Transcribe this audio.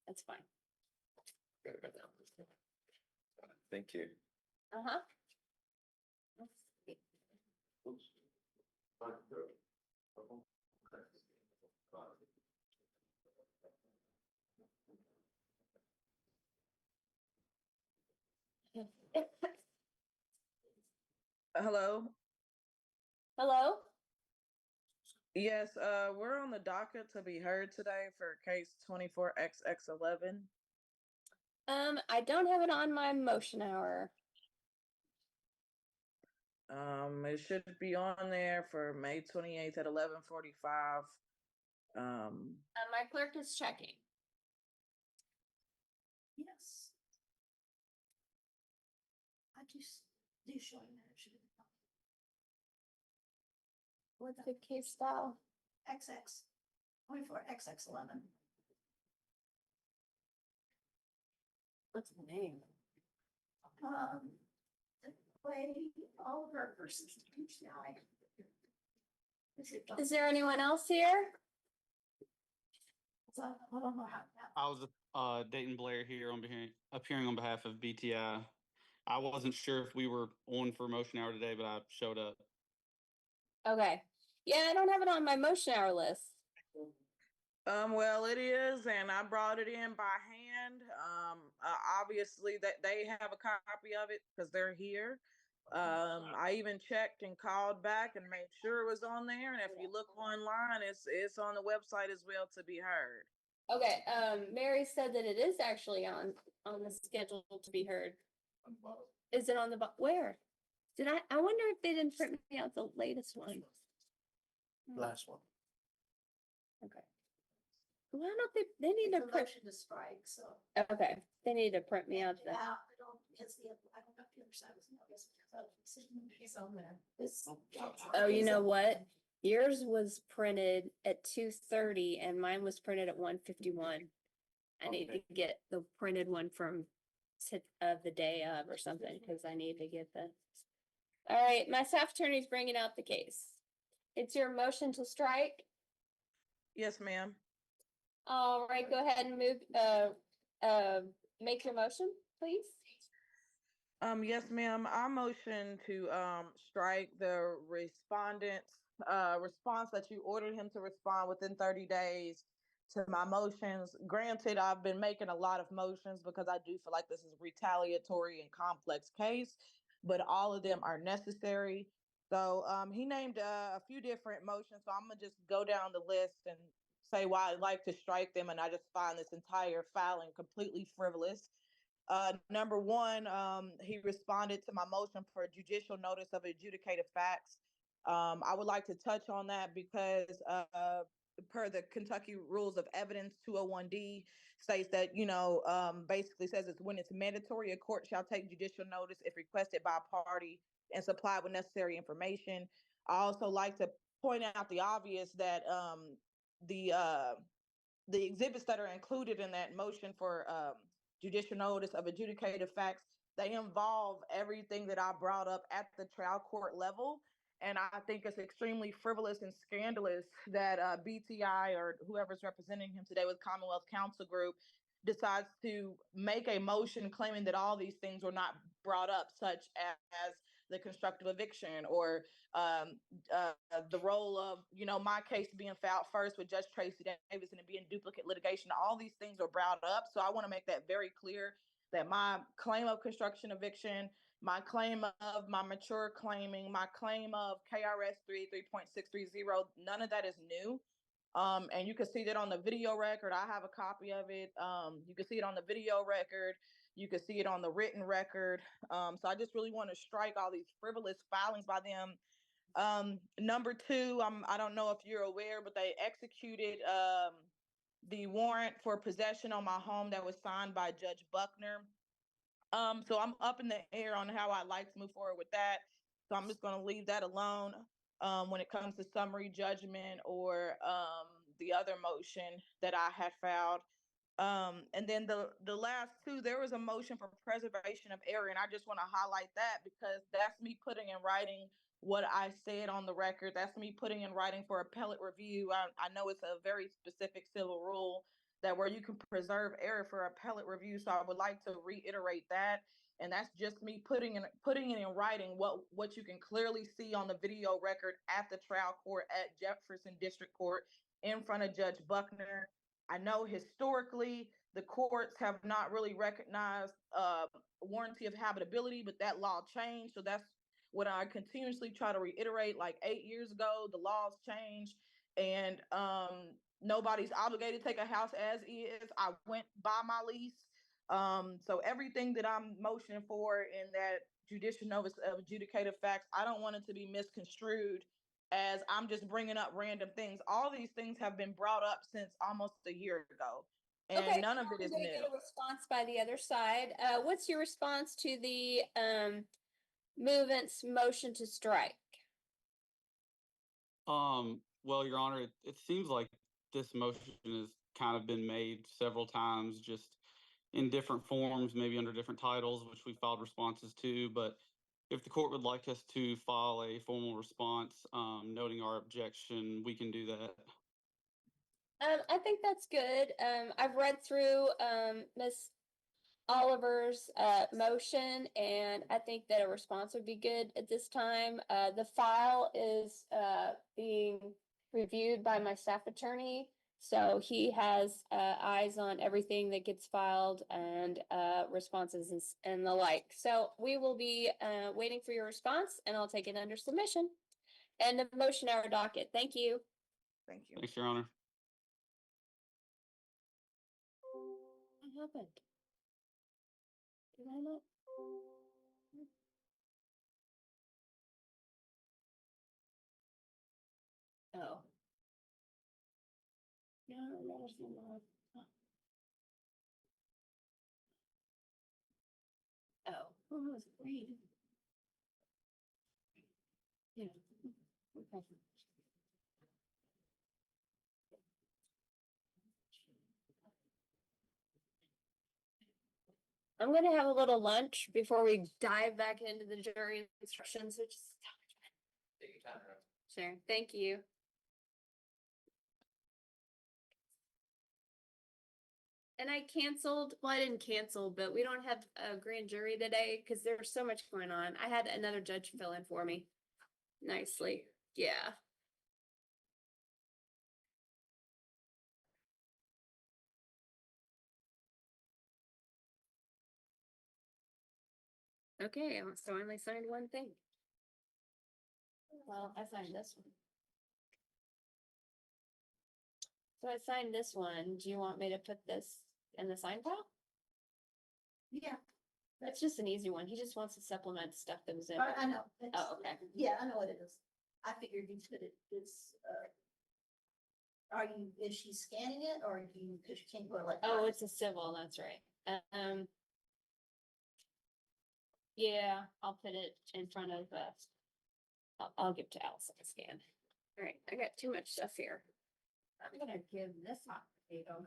That's fine. Thank you. Uh-huh. Let's see. Hello. Hello? Yes, we're on the docket to be heard today for case 24XX11. I don't have it on my motion hour. It should be on there for May 28th at 11:45. My clerk is checking. Yes. I just do show you that it should have What's the case style? been XX 24XX11. What's the name? Way Oliver versus PCI. Is there anyone else here? I don't know how that. I was Dayton Blair here appearing on behalf of BTI. I wasn't sure if we were on for motion hour today, but I showed up. Okay. Yeah, I don't have it on my motion hour list. Well, it is, and I brought it in by hand. Obviously that they have a copy of it because they're here. I even checked and called back and made sure it was on there. And if you look online, it's on the website as well to be heard. Okay, Mary said that it is actually on the schedule to be heard. Is it on the, where? I wonder if they didn't print me out the latest one. Last one. Okay. Why don't they need to It's a print, motion to strike, so. okay, they need to print me out the, Yeah, I don't, because I don't know if the other side was, no, I guess. It's on there. This. oh, you know what? Yours was printed at 2:30 and mine was printed at 1:51. I need to get the printed one from the day of or something, because I need to get the. All right, my staff attorney's bringing out the case. It's your motion to strike. Yes, ma'am. All right, go ahead and move, make your motion, please. Yes, ma'am. I motion to strike the respondent's response that you ordered him to respond within 30 days to my motions. Granted, I've been making a lot of motions because I do feel like this is a retaliatory and complex case, but all of them are necessary. So he named a few different motions, so I'm gonna just go down the list and say why I'd like to strike them, and I just find this entire filing completely frivolous. Number one, he responded to my motion for judicial notice of adjudicated facts. I would like to touch on that because per the Kentucky Rules of Evidence 201D states that, basically says it's when it's mandatory, a court shall take judicial notice if requested by a party and supplied with necessary information. I also like to point out the obvious that the exhibits that are included in that motion for judicial notice of adjudicated facts, they involve everything that I brought up at the trial court level. And I think it's extremely frivolous and scandalous that BTI or whoever's representing him today with Commonwealth Counsel Group decides to make a motion claiming that all these things were not brought up, such as the constructive eviction or the role of, my case being filed first with Judge Tracy Davis and it being duplicate litigation. All these things are brought up. So I want to make that very clear that my claim of construction eviction, my claim of my mature claiming, my claim of KRS 3.630, none of that is new. And you can see that on the video record. I have a copy of it. You can see it on the video record. You can see it on the written record. So I just really want to strike all these frivolous filings by them. Number two, I don't know if you're aware, but they executed the warrant for possession on my home that was signed by Judge Buckner. So I'm up in the air on how I'd like to move forward with that. So I'm just going to leave that alone when it comes to summary judgment or the other motion that I had filed. And then the last two, there was a motion for preservation of error. And I just want to highlight that because that's me putting in writing what I said on the record. That's me putting in writing for appellate review. I know it's a very specific civil rule that where you can preserve error for appellate review. So I would like to reiterate that. And that's just me putting it in writing what you can clearly see on the video record at the trial court at Jefferson District Court in front of Judge Buckner. I know historically the courts have not really recognized warranty of habitability, but that law changed. So that's what I continuously try to reiterate. Like 8 years ago, the laws changed, and nobody's obligated to take a house as is. I went by my lease. So everything that I'm motioning for in that judicial notice of adjudicated facts, I don't want it to be misconstrued as I'm just bringing up random things. All these things have been brought up since almost a year ago, and Okay, none of so it is we're gonna new. get a response by the other side. What's your response to the movement's motion to strike? Well, Your Honor, it seems like this motion has kind of been made several times, just in different forms, maybe under different titles, which we filed responses to. But if the court would like us to file a formal response, noting our objection, we can do that. I think that's good. I've read through Ms. Oliver's motion, and I think that a response would be good at this time. The file is being reviewed by my staff attorney, so he has eyes on everything that gets filed and responses and the like. So we will be waiting for your response, and I'll take it under submission. And the motion hour docket. Thank you. Thank you. Thanks, Your Honor. What happened? Did I not? Oh. No, that was the wrong. Oh, who was green? Yeah. Okay. I'm gonna have a little lunch before we dive back into the jury instructions, which is sure. Thank you. And I canceled, well, I didn't cancel, but we don't have a grand jury today because there's so much going on. I had another judge fill in for me nicely. Yeah. Okay, so I only signed one thing. Well, I signed this one. So I signed this one. Do you want me to put this in the sign file? Yeah, That's just an easy one. He just wants to supplement stuff that was in. I know. It's- Oh, okay. Yeah, I know what it is. I figured you put it's, is she scanning it or cause you can't go like. Oh, it's a civil, that's right. Yeah, I'll put it in front of, I'll give to Allison a scan. All right, I got too much stuff here. I'm gonna give this hot potato